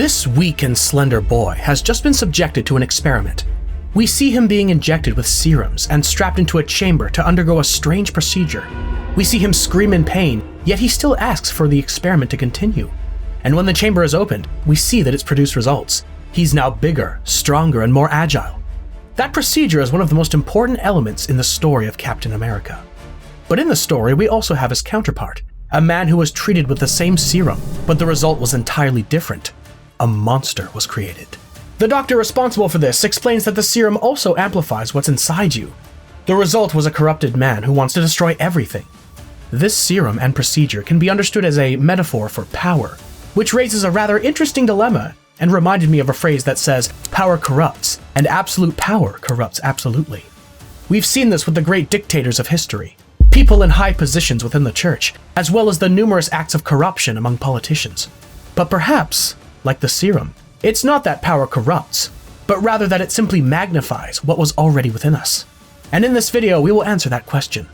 This weak and slender boy has just been subjected to an experiment. We see him being injected with serums and strapped into a chamber to undergo a strange procedure. We see him scream in pain, yet he still asks for the experiment to continue. And when the chamber is opened, we see that it's produced results. He's now bigger, stronger, and more agile. That procedure is one of the most important elements in the story of Captain America. But in the story, we also have his counterpart, a man who was treated with the same serum, but the result was entirely different. A monster was created. The doctor responsible for this explains that the serum also amplifies what's inside you. The result was a corrupted man who wants to destroy everything. This serum and procedure can be understood as a metaphor for power, which raises a rather interesting dilemma and reminded me of a phrase that says, power corrupts, and absolute power corrupts absolutely. We've seen this with the great dictators of history, people in high positions within the church, as well as the numerous acts of corruption among politicians. But perhaps, like the serum, it's not that power corrupts, but rather that it simply magnifies what was already within us. And in this video, we will answer that question.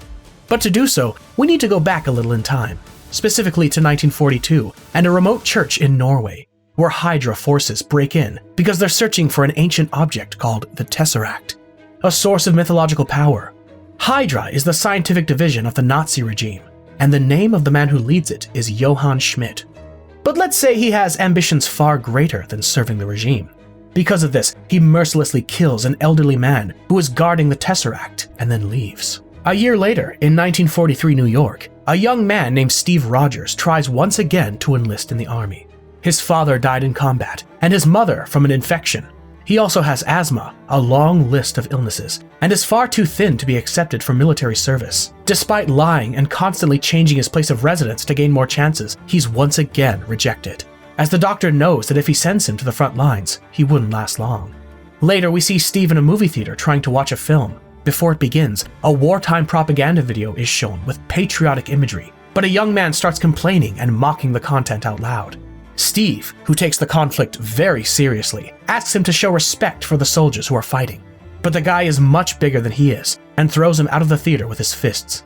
But to do so, we need to go back a little in time, specifically to 1942 and a remote church in Norway, where Hydra forces break in because they're searching for an ancient object called the Tesseract, a source of mythological power. Hydra is the scientific division of the Nazi regime, and the name of the man who leads it is Johann Schmidt. But let's say he has ambitions far greater than serving the regime. Because of this, he mercilessly kills an elderly man who is guarding the Tesseract and then leaves. A year later, in 1943 New York, a young man named Steve Rogers tries once again to enlist in the army. His father died in combat, and his mother from an infection. He also has asthma, a long list of illnesses, and is far too thin to be accepted for military service. Despite lying and constantly changing his place of residence to gain more chances, he's once again rejected, as the doctor knows that if he sends him to the front lines, he wouldn't last long. Later, we see Steve in a movie theater trying to watch a film. Before it begins, a wartime propaganda video is shown with patriotic imagery, but a young man starts complaining and mocking the content out loud. Steve, who takes the conflict very seriously, asks him to show respect for the soldiers who are fighting. But the guy is much bigger than he is and throws him out of the theater with his fists.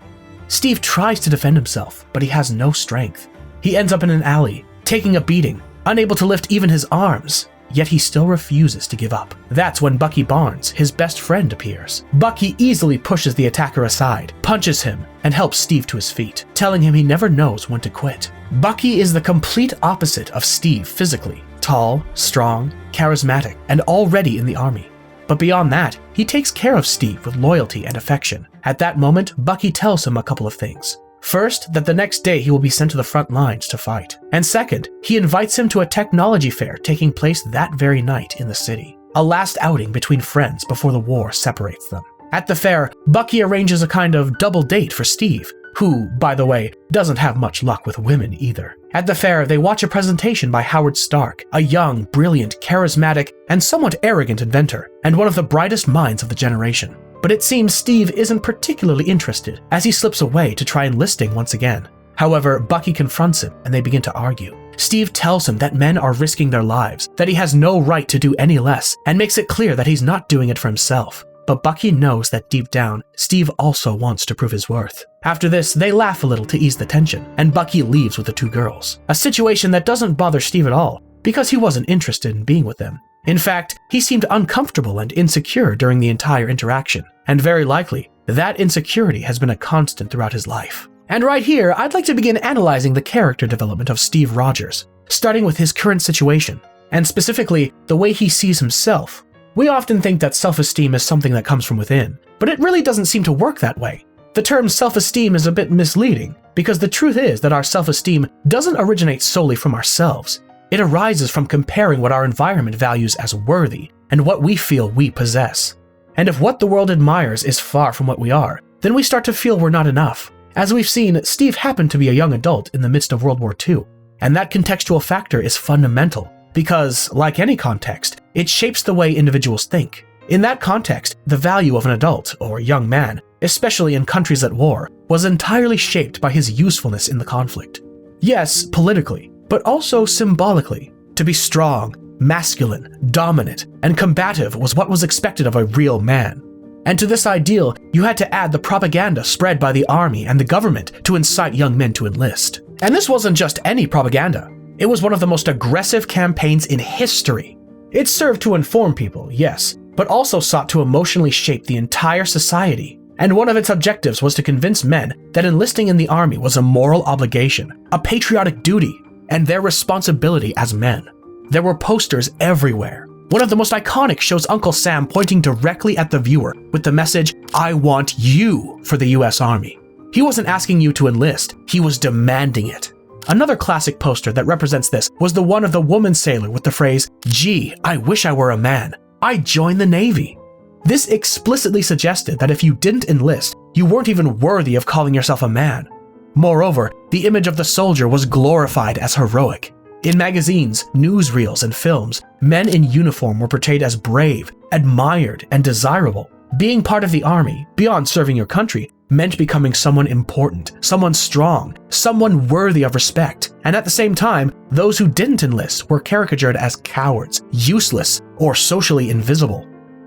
Steve tries to defend himself, but he has no strength. He ends up in an alley, taking a beating, unable to lift even his arms, yet he still refuses to give up. That's when Bucky Barnes, his best friend, appears. Bucky easily pushes the attacker aside, punches him, and helps Steve to his feet, telling him he never knows when to quit. Bucky is the complete opposite of Steve physically, tall, strong, charismatic, and already in the army. But beyond that, he takes care of Steve with loyalty and affection. At that moment, Bucky tells him a couple of things. First, that the next day he will be sent to the front lines to fight. And second, he invites him to a technology fair taking place that very night in the city. A last outing between friends before the war separates them. At the fair, Bucky arranges a kind of double date for Steve, who, by the way, doesn't have much luck with women either. At the fair, they watch a presentation by Howard Stark, a young, brilliant, charismatic, and somewhat arrogant inventor, and one of the brightest minds of the generation. But it seems Steve isn't particularly interested, as he slips away to try enlisting once again. However, Bucky confronts him, and they begin to argue. Steve tells him that men are risking their lives, that he has no right to do any less, and makes it clear that he's not doing it for himself. But Bucky knows that deep down, Steve also wants to prove his worth. After this, they laugh a little to ease the tension, and Bucky leaves with the two girls. A situation that doesn't bother Steve at all, because he wasn't interested in being with them. In fact, he seemed uncomfortable and insecure during the entire interaction, and very likely, that insecurity has been a constant throughout his life. And right here, I'd like to begin analyzing the character development of Steve Rogers, starting with his current situation, and specifically, the way he sees himself. We often think that self-esteem is something that comes from within, but it really doesn't seem to work that way. The term self-esteem is a bit misleading, because the truth is that our self-esteem doesn't originate solely from ourselves. It arises from comparing what our environment values as worthy and what we feel we possess. And if what the world admires is far from what we are, then we start to feel we're not enough. As we've seen, Steve happened to be a young adult in the midst of World War II, and that contextual factor is fundamental, because, like any context, it shapes the way individuals think. In that context, the value of an adult, or young man, especially in countries at war, was entirely shaped by his usefulness in the conflict. Yes, politically, but also symbolically. To be strong, masculine, dominant, and combative was what was expected of a real man. And to this ideal, you had to add the propaganda spread by the army and the government to incite young men to enlist. And this wasn't just any propaganda. It was one of the most aggressive campaigns in history. It served to inform people, yes, but also sought to emotionally shape the entire society. And one of its objectives was to convince men that enlisting in the army was a moral obligation, a patriotic duty, and their responsibility as men. There were posters everywhere. One of the most iconic shows Uncle Sam pointing directly at the viewer with the message, "I want you for the US Army." He wasn't asking you to enlist, he was demanding it. Another classic poster that represents this was the one of the woman sailor with the phrase, "Gee, I wish I were a man. I'd join the Navy." This explicitly suggested that if you didn't enlist, you weren't even worthy of calling yourself a man. Moreover, the image of the soldier was glorified as heroic. In magazines, newsreels, and films, men in uniform were portrayed as brave, admired, and desirable. Being part of the army, beyond serving your country, meant becoming someone important, someone strong, someone worthy of respect. And at the same time, those who didn't enlist were caricatured as cowards, useless, or socially invisible.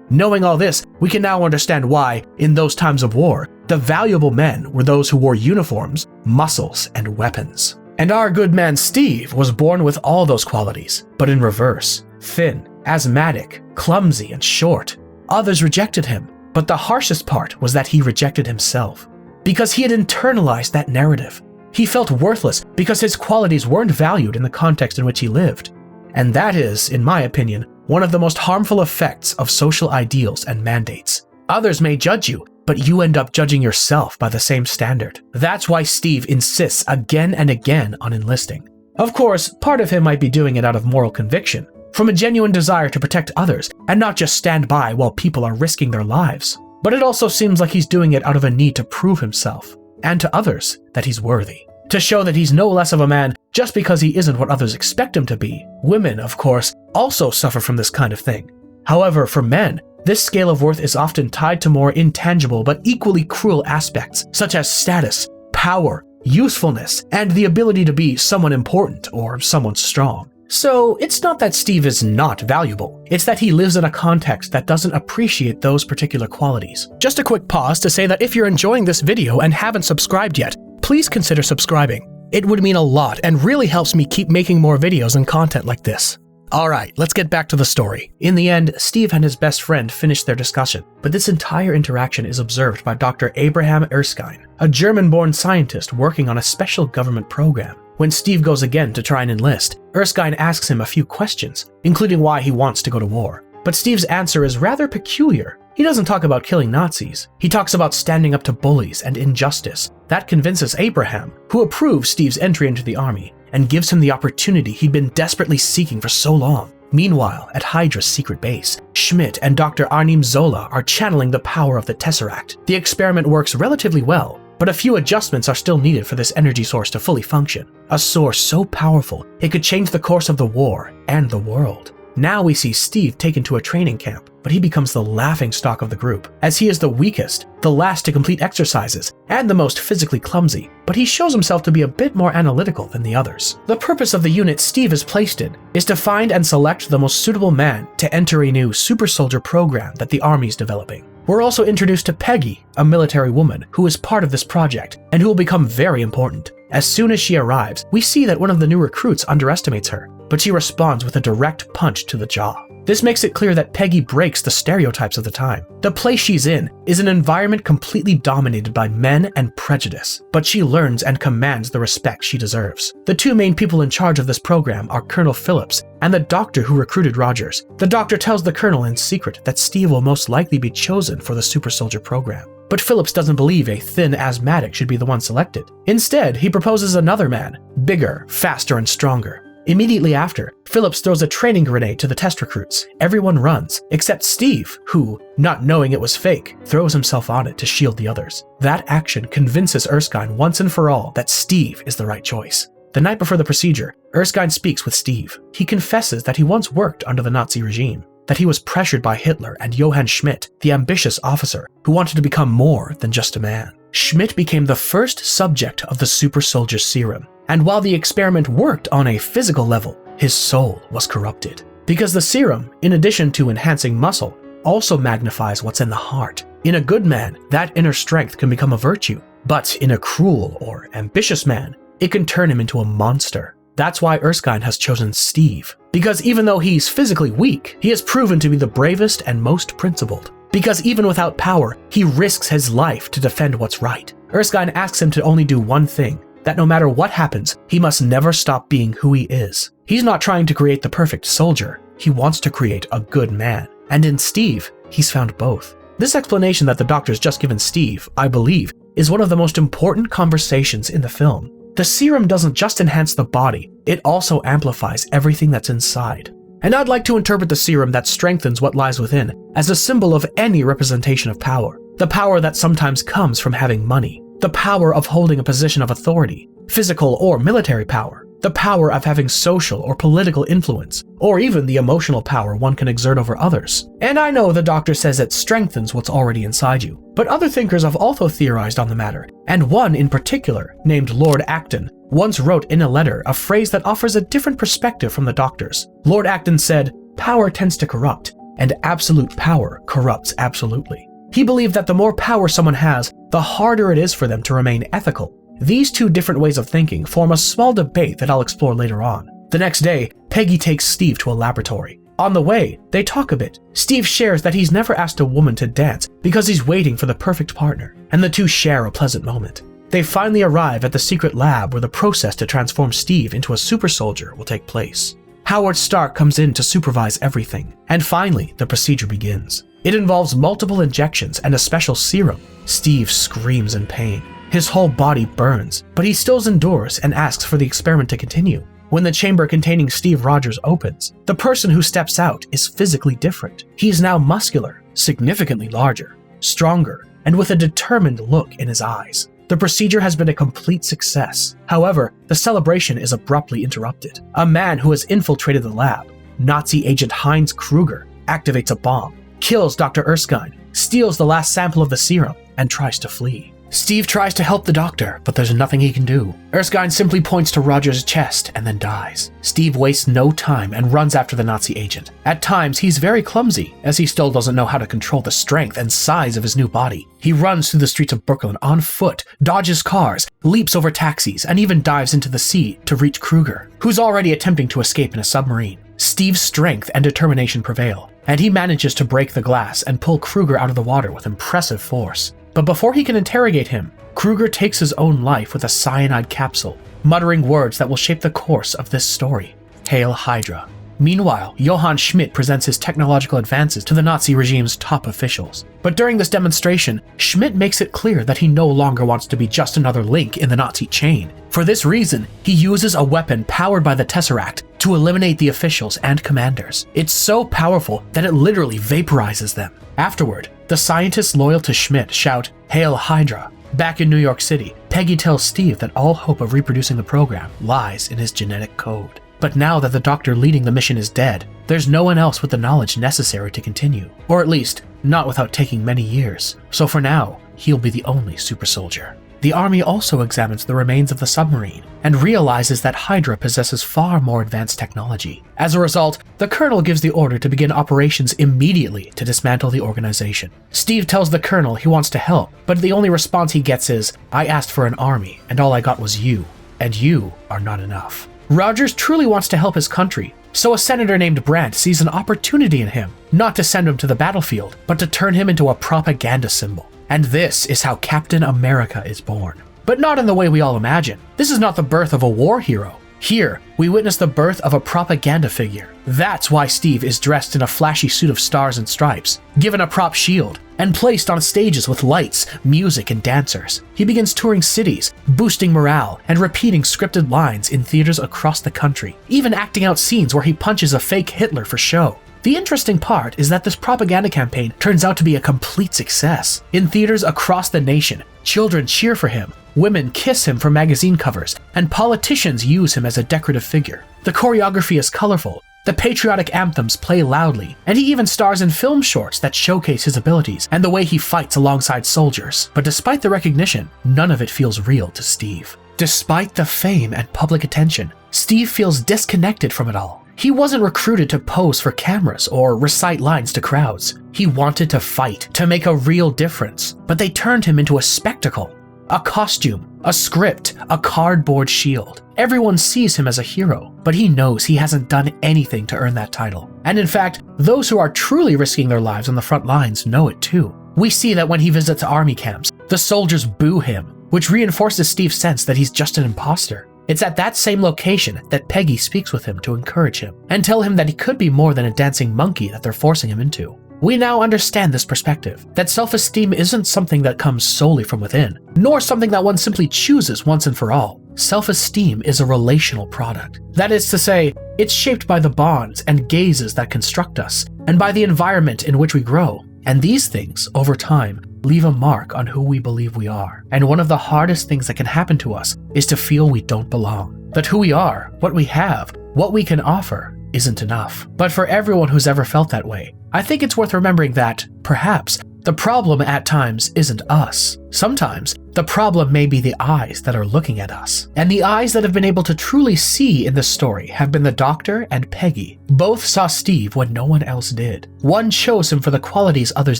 Knowing all this, we can now understand why, in those times of war, the valuable men were those who wore uniforms, muscles, and weapons. And our good man Steve was born with all those qualities, but in reverse: thin, asthmatic, clumsy, and short. Others rejected him, but the harshest part was that he rejected himself. Because he had internalized that narrative. He felt worthless because his qualities weren't valued in the context in which he lived. And that is, in my opinion, one of the most harmful effects of social ideals and mandates. Others may judge you, but you end up judging yourself by the same standard. That's why Steve insists again and again on enlisting. Of course, part of him might be doing it out of moral conviction, from a genuine desire to protect others and not just stand by while people are risking their lives. But it also seems like he's doing it out of a need to prove himself, and to others that he's worthy. To show that he's no less of a man just because he isn't what others expect him to be. Women, of course, also suffer from this kind of thing. However, for men, this scale of worth is often tied to more intangible but equally cruel aspects, such as status, power, usefulness, and the ability to be someone important or someone strong. So it's not that Steve is not valuable, it's that he lives in a context that doesn't appreciate those particular qualities. Just a quick pause to say that if you're enjoying this video and haven't subscribed yet, please consider subscribing. It would mean a lot and really helps me keep making more videos and content like this. Alright, let's get back to the story. In the end, Steve and his best friend finish their discussion, but this entire interaction is observed by Dr. Abraham Erskine, a German-born scientist working on a special government program. When Steve goes again to try and enlist, Erskine asks him a few questions, including why he wants to go to war. But Steve's answer is rather peculiar. He doesn't talk about killing Nazis. He talks about standing up to bullies and injustice. That convinces Abraham, who approves Steve's entry into the army, and gives him the opportunity he'd been desperately seeking for so long. Meanwhile, at Hydra's secret base, Schmidt and Dr. Arnim Zola are channeling the power of the Tesseract. The experiment works relatively well, but a few adjustments are still needed for this energy source to fully function. A source so powerful, it could change the course of the war and the world. Now we see Steve taken to a training camp, but he becomes the laughingstock of the group, as he is the weakest, the last to complete exercises, and the most physically clumsy, but he shows himself to be a bit more analytical than the others. The purpose of the unit Steve is placed in is to find and select the most suitable man to enter a new super soldier program that the army is developing. We're also introduced to Peggy, a military woman who is part of this project and who will become very important. As soon as she arrives, we see that one of the new recruits underestimates her, but she responds with a direct punch to the jaw. This makes it clear that Peggy breaks the stereotypes of the time. The place she's in is an environment completely dominated by men and prejudice, but she learns and commands the respect she deserves. The two main people in charge of this program are Colonel Phillips and the doctor who recruited Rogers. The doctor tells the colonel in secret that Steve will most likely be chosen for the super soldier program. But Phillips doesn't believe a thin asthmatic should be the one selected. Instead, he proposes another man, bigger, faster, and stronger. Immediately after, Phillips throws a training grenade to the test recruits. Everyone runs, except Steve, who, not knowing it was fake, throws himself on it to shield the others. That action convinces Erskine once and for all that Steve is the right choice. The night before the procedure, Erskine speaks with Steve. He confesses that he once worked under the Nazi regime, that he was pressured by Hitler and Johann Schmidt, the ambitious officer who wanted to become more than just a man. Schmidt became the first subject of the super soldier serum, and while the experiment worked on a physical level, his soul was corrupted. Because the serum, in addition to enhancing muscle, also magnifies what's in the heart. In a good man, that inner strength can become a virtue, but in a cruel or ambitious man, it can turn him into a monster. That's why Erskine has chosen Steve. Because even though he's physically weak, he has proven to be the bravest and most principled. Because even without power, he risks his life to defend what's right. Erskine asks him to only do one thing, that no matter what happens, he must never stop being who he is. He's not trying to create the perfect soldier, he wants to create a good man. And in Steve, he's found both. This explanation that the doctor's just given Steve, I believe, is one of the most important conversations in the film. The serum doesn't just enhance the body, it also amplifies everything that's inside. And I'd like to interpret the serum that strengthens what lies within as a symbol of any representation of power. The power that sometimes comes from having money. The power of holding a position of authority, physical or military power. The power of having social or political influence, or even the emotional power one can exert over others. And I know the doctor says it strengthens what's already inside you, but other thinkers have also theorized on the matter, and one in particular, named Lord Acton, once wrote in a letter a phrase that offers a different perspective from the doctor's. Lord Acton said, "Power tends to corrupt, and absolute power corrupts absolutely." He believed that the more power someone has, the harder it is for them to remain ethical. These two different ways of thinking form a small debate that I'll explore later on. The next day, Peggy takes Steve to a laboratory. On the way, they talk a bit. Steve shares that he's never asked a woman to dance because he's waiting for the perfect partner, and the two share a pleasant moment. They finally arrive at the secret lab where the process to transform Steve into a super soldier will take place. Howard Stark comes in to supervise everything, and finally, the procedure begins. It involves multiple injections and a special serum. Steve screams in pain. His whole body burns, but he still endures and asks for the experiment to continue. When the chamber containing Steve Rogers opens, the person who steps out is physically different. He is now muscular, significantly larger, stronger, and with a determined look in his eyes. The procedure has been a complete success. However, the celebration is abruptly interrupted. A man who has infiltrated the lab, Nazi agent Heinz Kruger, activates a bomb, kills Dr. Erskine, steals the last sample of the serum, and tries to flee. Steve tries to help the doctor, but there's nothing he can do. Erskine simply points to Rogers' chest and then dies. Steve wastes no time and runs after the Nazi agent. At times, he's very clumsy, as he still doesn't know how to control the strength and size of his new body. He runs through the streets of Brooklyn on foot, dodges cars, leaps over taxis, and even dives into the sea to reach Kruger, who's already attempting to escape in a submarine. Steve's strength and determination prevail, and he manages to break the glass and pull Kruger out of the water with impressive force. But before he can interrogate him, Kruger takes his own life with a cyanide capsule, muttering words that will shape the course of this story. Hail Hydra. Meanwhile, Johann Schmidt presents his technological advances to the Nazi regime's top officials. But during this demonstration, Schmidt makes it clear that he no longer wants to be just another link in the Nazi chain. For this reason, he uses a weapon powered by the Tesseract to eliminate the officials and commanders. It's so powerful that it literally vaporizes them. Afterward, the scientists loyal to Schmidt shout, "Hail Hydra." Back in New York City, Peggy tells Steve that all hope of reproducing the program lies in his genetic code. But now that the doctor leading the mission is dead, there's no one else with the knowledge necessary to continue. Or at least, not without taking many years. So for now, he'll be the only super soldier. The army also examines the remains of the submarine and realizes that Hydra possesses far more advanced technology. As a result, the colonel gives the order to begin operations immediately to dismantle the organization. Steve tells the colonel he wants to help, but the only response he gets is, "I asked for an army, and all I got was you, and you are not enough." Rogers truly wants to help his country, so a senator named Brandt sees an opportunity in him, not to send him to the battlefield, but to turn him into a propaganda symbol. And this is how Captain America is born. But not in the way we all imagine. This is not the birth of a war hero. Here, we witness the birth of a propaganda figure. That's why Steve is dressed in a flashy suit of stars and stripes, given a prop shield, and placed on stages with lights, music, and dancers. He begins touring cities, boosting morale, and repeating scripted lines in theaters across the country, even acting out scenes where he punches a fake Hitler for show. The interesting part is that this propaganda campaign turns out to be a complete success. In theaters across the nation, children cheer for him, women kiss him for magazine covers, and politicians use him as a decorative figure. The choreography is colorful, the patriotic anthems play loudly, and he even stars in film shorts that showcase his abilities and the way he fights alongside soldiers. But despite the recognition, none of it feels real to Steve. Despite the fame and public attention, Steve feels disconnected from it all. He wasn't recruited to pose for cameras or recite lines to crowds. He wanted to fight, to make a real difference, but they turned him into a spectacle. a costume, a script, a cardboard shield. Everyone sees him as a hero, but he knows he hasn't done anything to earn that title. And in fact, those who are truly risking their lives on the front lines know it too. We see that when he visits army camps, the soldiers boo him, which reinforces Steve's sense that he's just an imposter. It's at that same location that Peggy speaks with him to encourage him and tell him that he could be more than a dancing monkey that they're forcing him into. We now understand this perspective, that self-esteem isn't something that comes solely from within, nor something that one simply chooses once and for all. Self-esteem is a relational product. That is to say, it's shaped by the bonds and gazes that construct us, and by the environment in which we grow. And these things, over time, leave a mark on who we believe we are. And one of the hardest things that can happen to us is to feel we don't belong. That who we are, what we have, what we can offer, isn't enough. But for everyone who's ever felt that way, I think it's worth remembering that, perhaps, the problem at times isn't us. Sometimes, the problem may be the eyes that are looking at us. And the eyes that have been able to truly see in this story have been the Doctor and Peggy. Both saw Steve when no one else did. One chose him for the qualities others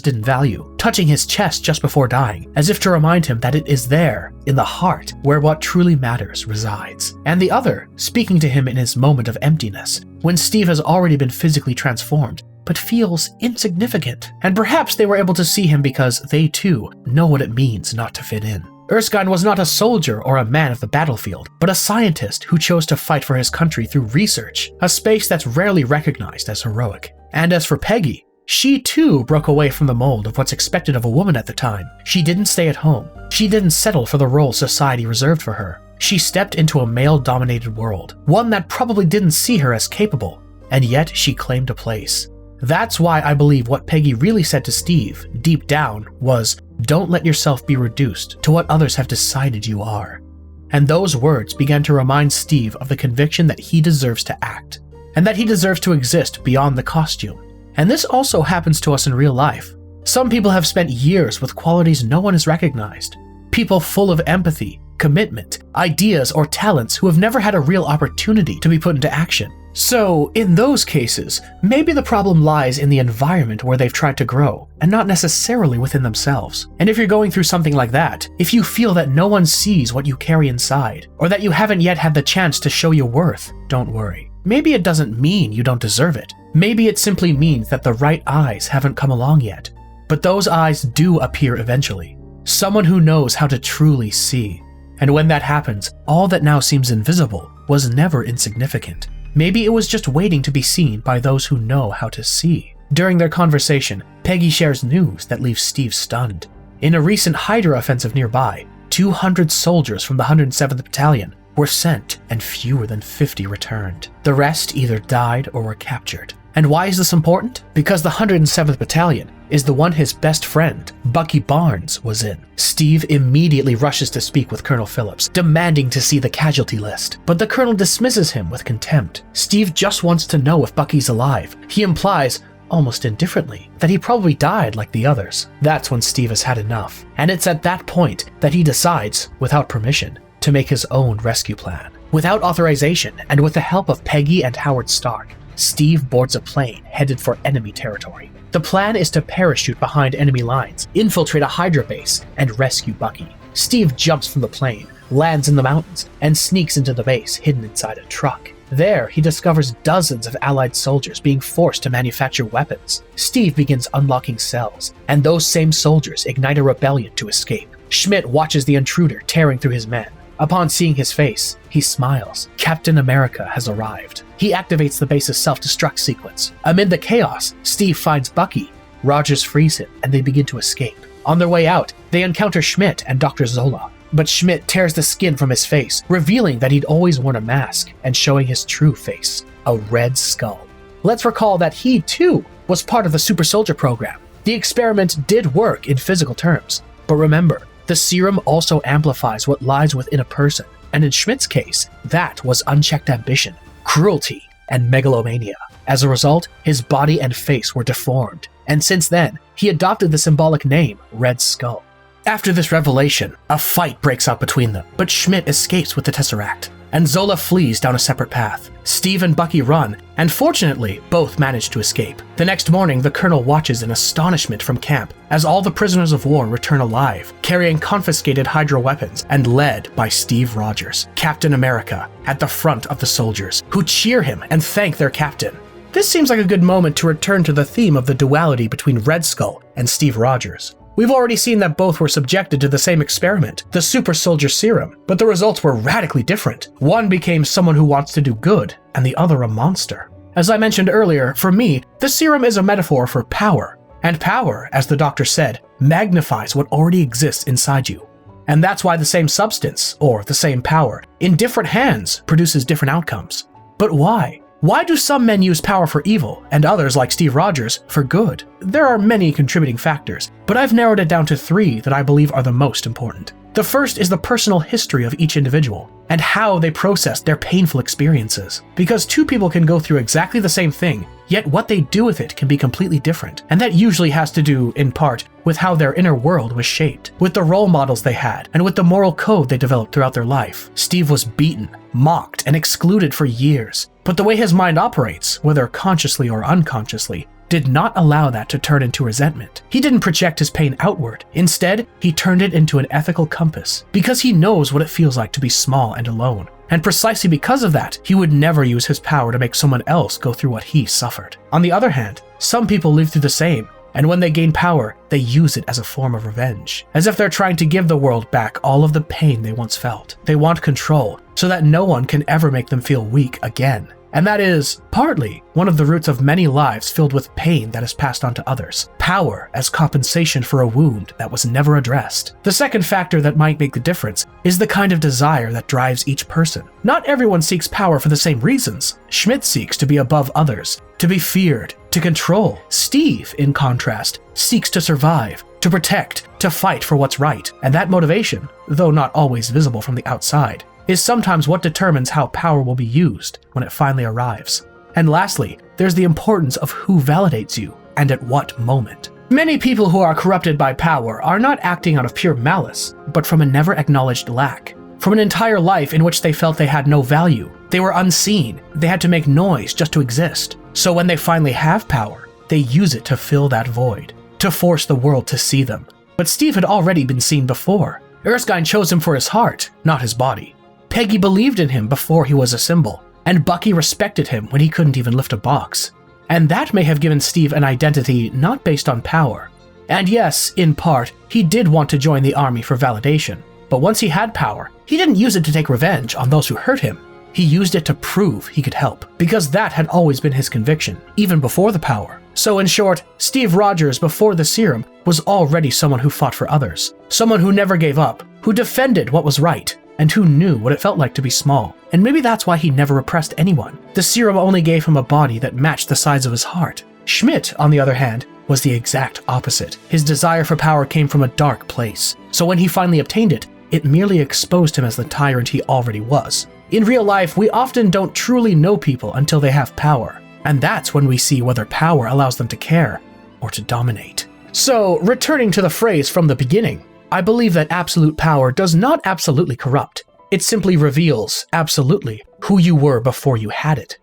didn't value, touching his chest just before dying, as if to remind him that it is there, in the heart, where what truly matters resides. And the other, speaking to him in his moment of emptiness, when Steve has already been physically transformed, but feels insignificant. And perhaps they were able to see him because they too know what it means not to fit in. Erskine was not a soldier or a man of the battlefield, but a scientist who chose to fight for his country through research, a space that's rarely recognized as heroic. And as for Peggy, she too broke away from the mold of what's expected of a woman at the time. She didn't stay at home. She didn't settle for the role society reserved for her. She stepped into a male-dominated world, one that probably didn't see her as capable, and yet she claimed a place. That's why I believe what Peggy really said to Steve, deep down, was, "Don't let yourself be reduced to what others have decided you are." And those words began to remind Steve of the conviction that he deserves to act, and that he deserves to exist beyond the costume. And this also happens to us in real life. Some people have spent years with qualities no one has recognized. People full of empathy, commitment, ideas, or talents who have never had a real opportunity to be put into action. So, in those cases, maybe the problem lies in the environment where they've tried to grow, and not necessarily within themselves. And if you're going through something like that, if you feel that no one sees what you carry inside, or that you haven't yet had the chance to show your worth, don't worry. Maybe it doesn't mean you don't deserve it. Maybe it simply means that the right eyes haven't come along yet. But those eyes do appear eventually. Someone who knows how to truly see. And when that happens, all that now seems invisible was never insignificant. Maybe it was just waiting to be seen by those who know how to see. During their conversation, Peggy shares news that leaves Steve stunned. In a recent Hydra offensive nearby, 200 soldiers from the 107th Battalion were sent and fewer than 50 returned. The rest either died or were captured. And why is this important? Because the 107th Battalion is the one his best friend, Bucky Barnes, was in. Steve immediately rushes to speak with Colonel Phillips, demanding to see the casualty list, but the colonel dismisses him with contempt. Steve just wants to know if Bucky's alive. He implies, almost indifferently, that he probably died like the others. That's when Steve has had enough, and it's at that point that he decides, without permission, to make his own rescue plan. Without authorization, and with the help of Peggy and Howard Stark, Steve boards a plane headed for enemy territory. The plan is to parachute behind enemy lines, infiltrate a Hydra base, and rescue Bucky. Steve jumps from the plane, lands in the mountains, and sneaks into the base hidden inside a truck. There, he discovers dozens of Allied soldiers being forced to manufacture weapons. Steve begins unlocking cells, and those same soldiers ignite a rebellion to escape. Schmidt watches the intruder tearing through his men. Upon seeing his face, he smiles. Captain America has arrived. He activates the base's self-destruct sequence. Amid the chaos, Steve finds Bucky. Rogers frees him, and they begin to escape. On their way out, they encounter Schmidt and Dr. Zola. But Schmidt tears the skin from his face, revealing that he'd always worn a mask and showing his true face, a red skull. Let's recall that he, too, was part of the super soldier program. The experiment did work in physical terms. But remember, the serum also amplifies what lies within a person, and in Schmidt's case, that was unchecked ambition, cruelty, and megalomania. As a result, his body and face were deformed, and since then, he adopted the symbolic name Red Skull. After this revelation, a fight breaks out between them, but Schmidt escapes with the Tesseract. and Zola flees down a separate path. Steve and Bucky run, and fortunately, both manage to escape. The next morning, the Colonel watches in astonishment from camp as all the prisoners of war return alive, carrying confiscated Hydra weapons and led by Steve Rogers, Captain America, at the front of the soldiers, who cheer him and thank their captain. This seems like a good moment to return to the theme of the duality between Red Skull and Steve Rogers. We've already seen that both were subjected to the same experiment, the super soldier serum, but the results were radically different. One became someone who wants to do good, and the other a monster. As I mentioned earlier, for me, the serum is a metaphor for power, and power, as the doctor said, magnifies what already exists inside you. And that's why the same substance, or the same power, in different hands produces different outcomes. But why? Why do some men use power for evil, and others, like Steve Rogers, for good? There are many contributing factors, but I've narrowed it down to 3 that I believe are the most important. The first is the personal history of each individual, and how they process their painful experiences. Because 2 people can go through exactly the same thing, yet what they do with it can be completely different, and that usually has to do, in part, with how their inner world was shaped, with the role models they had, and with the moral code they developed throughout their life. Steve was beaten, mocked, and excluded for years, but the way his mind operates, whether consciously or unconsciously, did not allow that to turn into resentment. He didn't project his pain outward. Instead, he turned it into an ethical compass, because he knows what it feels like to be small and alone. And precisely because of that, he would never use his power to make someone else go through what he suffered. On the other hand, some people live through the same, and when they gain power, they use it as a form of revenge, as if they're trying to give the world back all of the pain they once felt. They want control, so that no one can ever make them feel weak again. And that is, partly, one of the roots of many lives filled with pain that is passed on to others. Power as compensation for a wound that was never addressed. The second factor that might make the difference is the kind of desire that drives each person. Not everyone seeks power for the same reasons. Schmidt seeks to be above others, to be feared, to control. Steve, in contrast, seeks to survive, to protect, to fight for what's right. And that motivation, though not always visible from the outside, is sometimes what determines how power will be used when it finally arrives. And lastly, there's the importance of who validates you and at what moment. Many people who are corrupted by power are not acting out of pure malice, but from a never acknowledged lack. From an entire life in which they felt they had no value, they were unseen, they had to make noise just to exist. So when they finally have power, they use it to fill that void, to force the world to see them. But Steve had already been seen before. Erskine chose him for his heart, not his body. Peggy believed in him before he was a symbol, and Bucky respected him when he couldn't even lift a box. And that may have given Steve an identity not based on power. And yes, in part, he did want to join the army for validation, but once he had power, he didn't use it to take revenge on those who hurt him. He used it to prove he could help, because that had always been his conviction, even before the power. So in short, Steve Rogers before the serum was already someone who fought for others, someone who never gave up, who defended what was right, and who knew what it felt like to be small. And maybe that's why he never oppressed anyone. The serum only gave him a body that matched the size of his heart. Schmidt, on the other hand, was the exact opposite. His desire for power came from a dark place, so when he finally obtained it, it merely exposed him as the tyrant he already was. In real life, we often don't truly know people until they have power, and that's when we see whether power allows them to care or to dominate. So, returning to the phrase from the beginning, I believe that absolute power does not absolutely corrupt. It simply reveals, absolutely, who you were before you had it.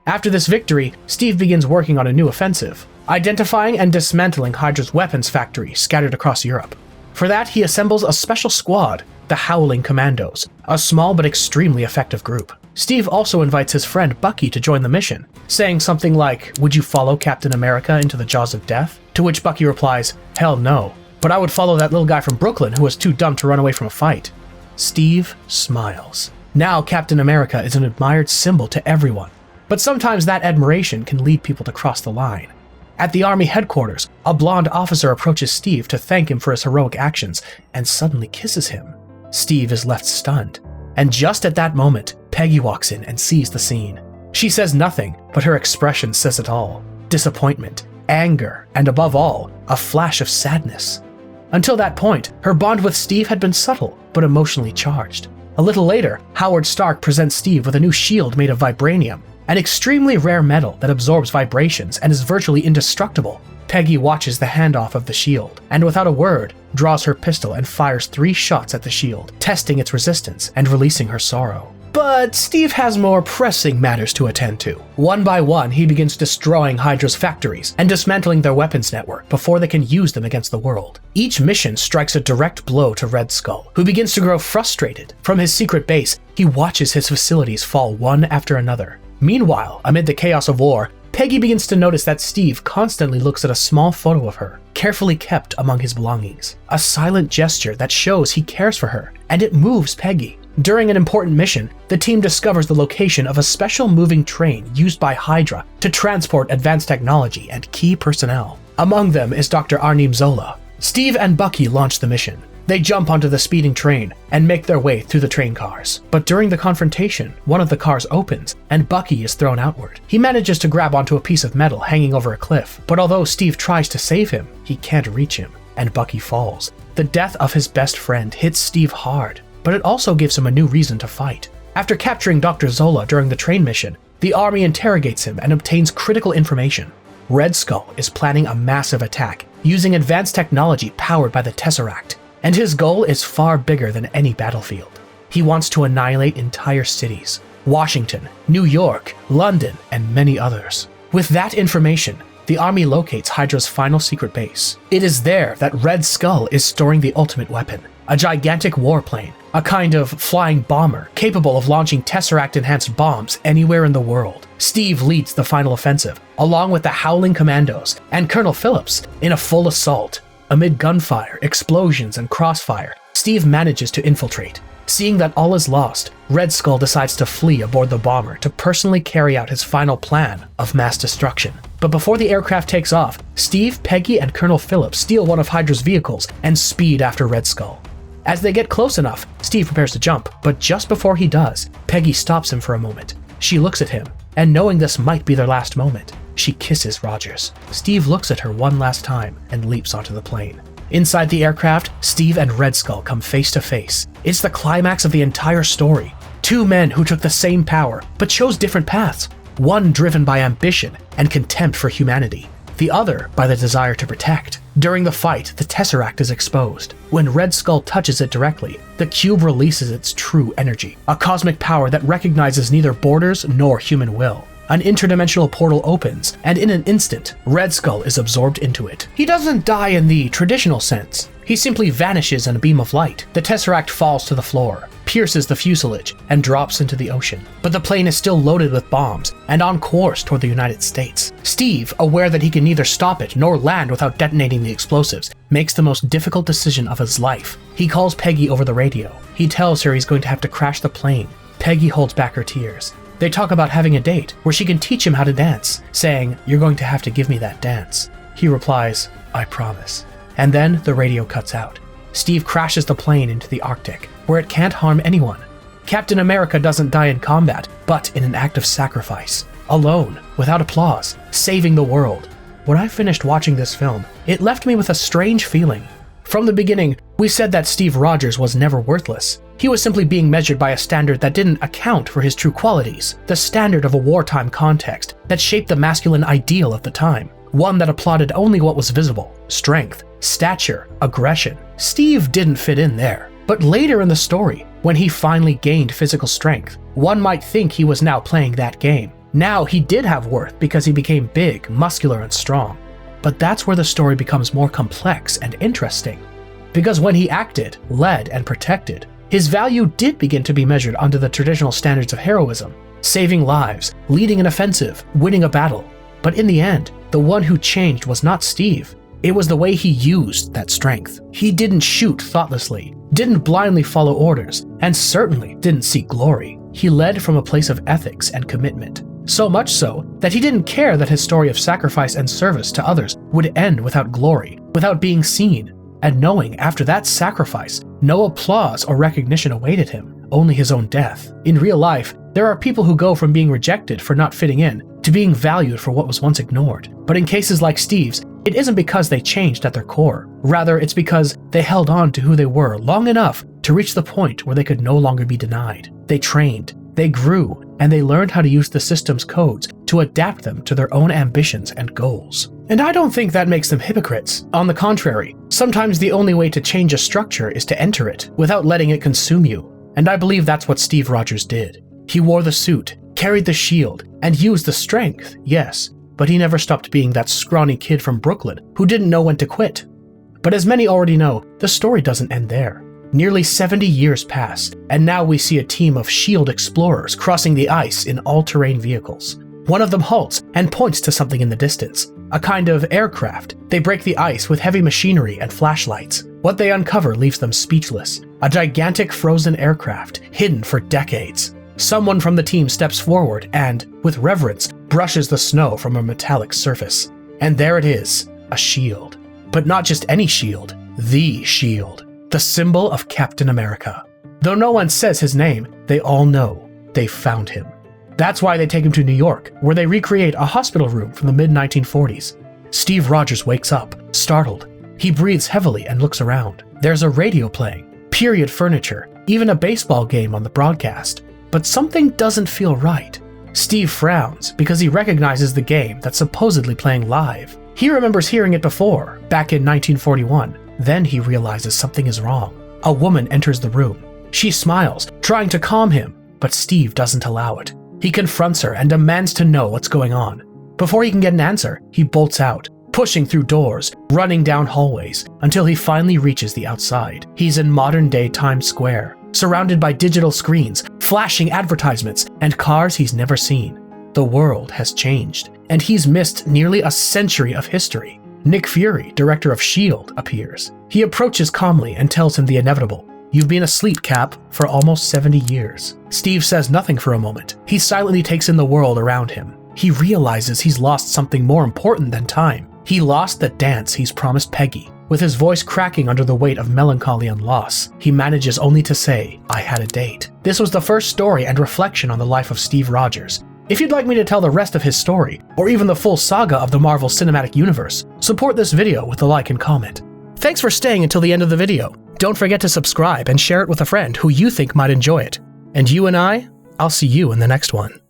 After this victory, Steve begins working on a new offensive, identifying and dismantling Hydra's weapons factory scattered across Europe. For that, he assembles a special squad, the Howling Commandos, a small but extremely effective group. Steve also invites his friend Bucky to join the mission, saying something like, "Would you follow Captain America into the jaws of death?" To which Bucky replies, "Hell no. But I would follow that little guy from Brooklyn who was too dumb to run away from a fight." Steve smiles. Now Captain America is an admired symbol to everyone, but sometimes that admiration can lead people to cross the line. At the army headquarters, a blonde officer approaches Steve to thank him for his heroic actions and suddenly kisses him. Steve is left stunned, and just at that moment, Peggy walks in and sees the scene. She says nothing, but her expression says it all. Disappointment, anger, and above all, a flash of sadness. Until that point, her bond with Steve had been subtle, but emotionally charged. A little later, Howard Stark presents Steve with a new shield made of vibranium, an extremely rare metal that absorbs vibrations and is virtually indestructible. Peggy watches the handoff of the shield, and without a word, draws her pistol and fires 3 shots at the shield, testing its resistance and releasing her sorrow. But Steve has more pressing matters to attend to. One by one, he begins destroying Hydra's factories and dismantling their weapons network before they can use them against the world. Each mission strikes a direct blow to Red Skull, who begins to grow frustrated. From his secret base, he watches his facilities fall one after another. Meanwhile, amid the chaos of war, Peggy begins to notice that Steve constantly looks at a small photo of her, carefully kept among his belongings. A silent gesture that shows he cares for her, and it moves Peggy. During an important mission, the team discovers the location of a special moving train used by Hydra to transport advanced technology and key personnel. Among them is Dr. Arnim Zola. Steve and Bucky launch the mission. They jump onto the speeding train and make their way through the train cars. But during the confrontation, one of the cars opens and Bucky is thrown outward. He manages to grab onto a piece of metal hanging over a cliff, but although Steve tries to save him, he can't reach him, and Bucky falls. The death of his best friend hits Steve hard, but it also gives him a new reason to fight. After capturing Dr. Zola during the train mission, the army interrogates him and obtains critical information. Red Skull is planning a massive attack using advanced technology powered by the Tesseract, and his goal is far bigger than any battlefield. He wants to annihilate entire cities: Washington, New York, London, and many others. With that information, the army locates Hydra's final secret base. It is there that Red Skull is storing the ultimate weapon, a gigantic warplane, a kind of flying bomber capable of launching Tesseract-enhanced bombs anywhere in the world. Steve leads the final offensive, along with the Howling Commandos and Colonel Phillips in a full assault. Amid gunfire, explosions, and crossfire, Steve manages to infiltrate. Seeing that all is lost, Red Skull decides to flee aboard the bomber to personally carry out his final plan of mass destruction. But before the aircraft takes off, Steve, Peggy, and Colonel Phillips steal one of Hydra's vehicles and speed after Red Skull. As they get close enough, Steve prepares to jump, but just before he does, Peggy stops him for a moment. She looks at him, and knowing this might be their last moment, she kisses Rogers. Steve looks at her one last time and leaps onto the plane. Inside the aircraft, Steve and Red Skull come face to face. It's the climax of the entire story. Two men who took the same power, but chose different paths. One driven by ambition and contempt for humanity, the other by the desire to protect. During the fight, the Tesseract is exposed. When Red Skull touches it directly, the cube releases its true energy, a cosmic power that recognizes neither borders nor human will. An interdimensional portal opens, and in an instant, Red Skull is absorbed into it. He doesn't die in the traditional sense. He simply vanishes in a beam of light. The Tesseract falls to the floor, pierces the fuselage, and drops into the ocean. But the plane is still loaded with bombs and on course toward the United States. Steve, aware that he can neither stop it nor land without detonating the explosives, makes the most difficult decision of his life. He calls Peggy over the radio. He tells her he's going to have to crash the plane. Peggy holds back her tears. They talk about having a date where she can teach him how to dance, saying, "You're going to have to give me that dance." He replies, "I promise." And then the radio cuts out. Steve crashes the plane into the Arctic, where it can't harm anyone. Captain America doesn't die in combat, but in an act of sacrifice, alone, without applause, saving the world. When I finished watching this film, it left me with a strange feeling. From the beginning, we said that Steve Rogers was never worthless. He was simply being measured by a standard that didn't account for his true qualities, the standard of a wartime context that shaped the masculine ideal of the time, one that applauded only what was visible: strength, stature, aggression. Steve didn't fit in there. But later in the story, when he finally gained physical strength, one might think he was now playing that game. Now he did have worth because he became big, muscular, and strong. But that's where the story becomes more complex and interesting. Because when he acted, led, and protected, his value did begin to be measured under the traditional standards of heroism: saving lives, leading an offensive, winning a battle. But in the end, the one who changed was not Steve. It was the way he used that strength. He didn't shoot thoughtlessly, didn't blindly follow orders, and certainly didn't seek glory. He led from a place of ethics and commitment. So much so that he didn't care that his story of sacrifice and service to others would end without glory, without being seen, and knowing after that sacrifice, no applause or recognition awaited him, only his own death. In real life, there are people who go from being rejected for not fitting in to being valued for what was once ignored. But in cases like Steve's, it isn't because they changed at their core. Rather, it's because they held on to who they were long enough to reach the point where they could no longer be denied. They trained, they grew, and they learned how to use the system's codes to adapt them to their own ambitions and goals. And I don't think that makes them hypocrites. On the contrary, sometimes the only way to change a structure is to enter it without letting it consume you. And I believe that's what Steve Rogers did. He wore the suit, carried the shield, and used the strength, yes, but he never stopped being that scrawny kid from Brooklyn who didn't know when to quit. But as many already know, the story doesn't end there. Nearly 70 years pass, and now we see a team of S.H.I.E.L.D. explorers crossing the ice in all-terrain vehicles. One of them halts and points to something in the distance, a kind of aircraft. They break the ice with heavy machinery and flashlights. What they uncover leaves them speechless. A gigantic frozen aircraft, hidden for decades. Someone from the team steps forward and, with reverence, brushes the snow from a metallic surface. And there it is, a shield. But not just any shield, the shield. The symbol of Captain America. Though no one says his name, they all know they found him. That's why they take him to New York, where they recreate a hospital room from the mid-1940s. Steve Rogers wakes up, startled. He breathes heavily and looks around. There's a radio playing, period furniture, even a baseball game on the broadcast. But something doesn't feel right. Steve frowns because he recognizes the game that's supposedly playing live. He remembers hearing it before, back in 1941. Then he realizes something is wrong. A woman enters the room. She smiles, trying to calm him, but Steve doesn't allow it. He confronts her and demands to know what's going on. Before he can get an answer, he bolts out, pushing through doors, running down hallways, until he finally reaches the outside. He's in modern-day Times Square, surrounded by digital screens, flashing advertisements, and cars he's never seen. The world has changed, and he's missed nearly a century of history. Nick Fury, director of S.H.I.E.L.D., appears. He approaches calmly and tells him the inevitable. You've been asleep, Cap, for almost 70 years. Steve says nothing for a moment. He silently takes in the world around him. He realizes he's lost something more important than time. He lost the dance he's promised Peggy. With his voice cracking under the weight of melancholy and loss, he manages only to say, I had a date. This was the first story and reflection on the life of Steve Rogers. If you'd like me to tell the rest of his story, or even the full saga of the Marvel Cinematic Universe, support this video with a like and comment. Thanks for staying until the end of the video. Don't forget to subscribe and share it with a friend who you think might enjoy it. And you and I'll see you in the next one.